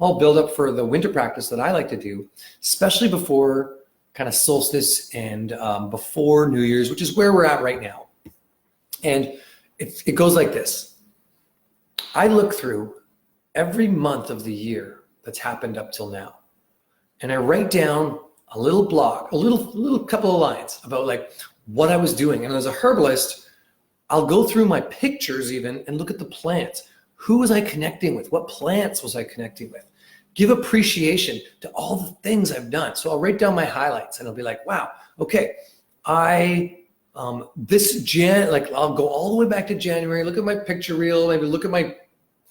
all build up for the winter practice that I like to do, especially before kind of solstice and before New Year's, which is where we're at right now. And it goes like this. I look through every month of the year that's happened up till now, and I write down a little blog, a little couple of lines about like what I was doing. And as a herbalist, I'll go through my pictures even and look at the plants. Who was I connecting with? What plants was I connecting with? Give appreciation to all the things I've done. So I'll write down my highlights and I'll be like, wow, okay, I'll go all the way back to January, look at my picture reel, maybe look at my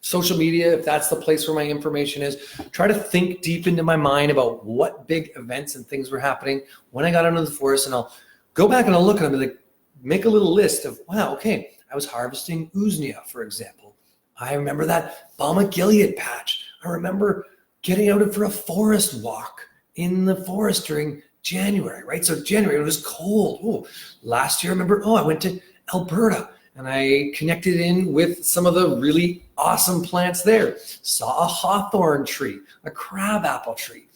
social media, if that's the place where my information is. Try to think deep into my mind about what big events and things were happening when I got into the forest, and I'll go back and I'll look at them and like make a little list of, wow, okay, I was harvesting usnea, for example. I remember that balm of Gilead patch. I remember getting out for a forest walk in the forest during January, right? So January, it was cold. Oh, last year, I remember, I went to Alberta and I connected in with some of the really awesome plants there. Saw a hawthorn tree, a crabapple tree.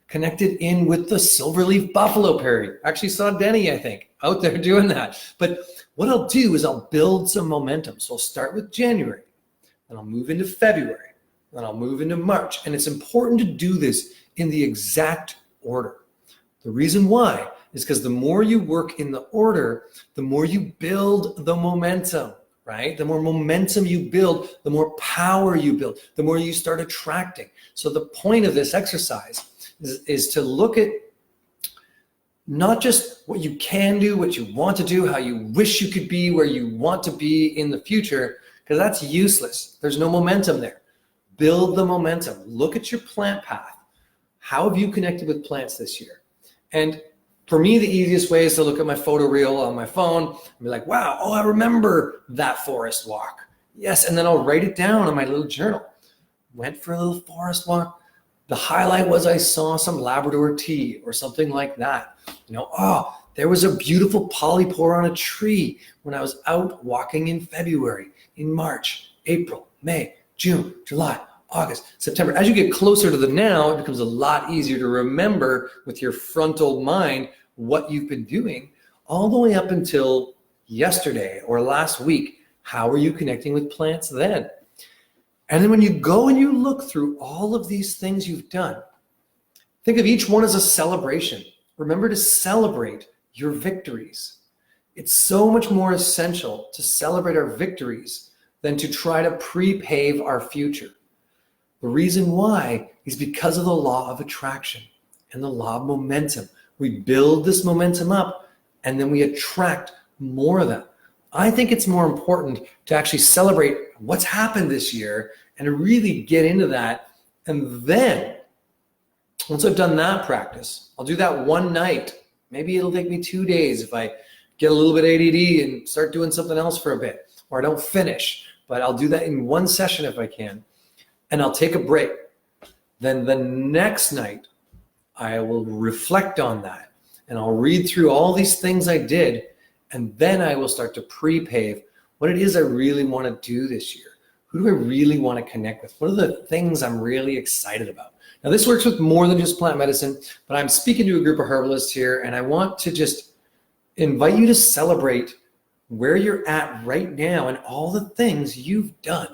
Connected in with the silverleaf buffalo berry. Actually saw Denny, I think, out there doing that. But what I'll do is I'll build some momentum. So I'll start with January, then I'll move into February, then I'll move into March. And it's important to do this in the exact order. The reason why is because the more you work in the order, the more you build the momentum, right? The more momentum you build, the more power you build, the more you start attracting. So the point of this exercise is to look at not just what you can do, what you want to do, how you wish you could be, where you want to be in the future, because that's useless. There's no momentum there. Build the momentum. Look at your plant path. How have you connected with plants this year? And for me, the easiest way is to look at my photo reel on my phone and be like, wow, I remember that forest walk. Yes, and then I'll write it down on my little journal. Went for a little forest walk. The highlight was I saw some Labrador tea or something like that. There was a beautiful polypore on a tree when I was out walking in February, in March, April, May, June, July, August, September. As you get closer to the now, it becomes a lot easier to remember with your frontal mind what you've been doing all the way up until yesterday or last week. How are you connecting with plants then? And then when you go and you look through all of these things you've done, think of each one as a celebration. Remember to celebrate your victories. It's so much more essential to celebrate our victories than to try to pre-pave our future. The reason why is because of the law of attraction and the law of momentum. We build this momentum up and then we attract more of them. I think it's more important to actually celebrate what's happened this year and to really get into that. And then once I've done that practice, I'll do that one night. Maybe it'll take me 2 days if I get a little bit ADD and start doing something else for a bit, or I don't finish, but I'll do that in one session if I can. And I'll take a break. Then the next night, I will reflect on that and I'll read through all these things I did, and then I will start to pre-pave what it is I really want to do this year. Who do I really want to connect with? What are the things I'm really excited about? Now, this works with more than just plant medicine, but I'm speaking to a group of herbalists here, and I want to just invite you to celebrate where you're at right now and all the things you've done